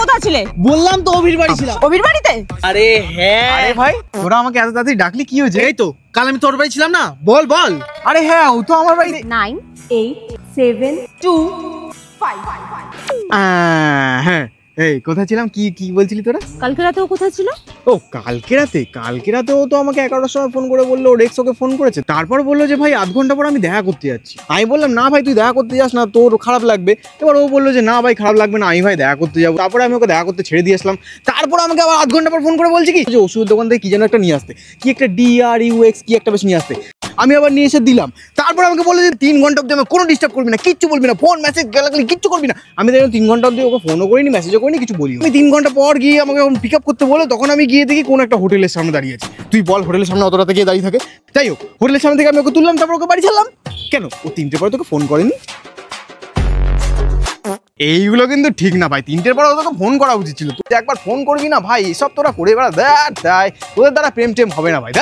কোথায় ছিলে? বললাম তো অভির বাড়ি ছিলাম। অভির বাড়িতে? আরে হ্যাঁ। আরে ভাই তোরা আমাকে এত তাড়াতাড়ি ডাকলি কি হয়েছে? এই তো কাল আমি তোর বাড়ি ছিলাম না, বল বল। আরে হ্যাঁ ও তো আমার বাড়িতে। 9 8 7 2 5। হ্যাঁ এই কোথায় ছিলাম, কি কি বলছিলি তোরা? কালকে রাতে ও কোথায় ছিল? ও কালকে রাতে ও তো আমাকে 11টার সময় ফোন করে বললো রেক্স ওকে ফোন করেছে। তারপর বললো যে ভাই আধ ঘন্টা পর আমি দেখা করতে যাচ্ছি। আমি বললাম না ভাই তুই দেখা করতে যাস না, তোর খারাপ লাগবে। এবার ও বললো যে না ভাই খারাপ লাগবে না, আমি ভাই দেখা করতে যাবো। তারপরে আমি ওকে দেখা করতে ছেড়ে দিয়ে আসলাম। তারপর আমাকে আবার আধ ঘন্টা পর ফোন করে বলছে কি যে ওষুধের দোকান থেকে কি যেন একটা নিয়ে আসতে, কি একটা DRUX কি একটা বেশ নিয়ে আসতে। আমি আবার নিয়ে এসে দিলাম। তারপর আমাকে বললো যে 3 ঘন্টা অব্দি আমাকে কোনো ডিস্টার্ব করবি না, কিচ্ছু বলবি না, ফোন মেসেজ গালাগালি কিচ্ছু করবি না। আমি দেখলাম 3 ঘন্টা অব্দি ওকে ফোনও করিনি, মেসেজও করিনি, কিছু বলি। আমি 3 ঘন্টা পর গিয়ে আমাকে যখন পিক আপ করতে বলে তখন আমি গিয়ে দেখি কোনো একটা হোটেলের সামনে দাঁড়িয়ে আছে। তুই বল হোটেলের সামনে অত রাতে গিয়ে দাঁড়িয়ে থাকে? যাই হোক হোটেলের সামনে থেকে আমি ওকে তুললাম, তারপর ওকে বাড়ি ছাড়লাম। কেন ও 3টের পরে তোকে ফোন করেনি? এইগুলো কিন্তু ঠিক না ভাই, 3টের পর তোকে ফোন করা উচিত ছিল। তুই একবার ফোন করবি না ভাই, এসব তোরা করে বেড়া দেয়, তোদের দ্বারা প্রেম টেম হবে না ভাই।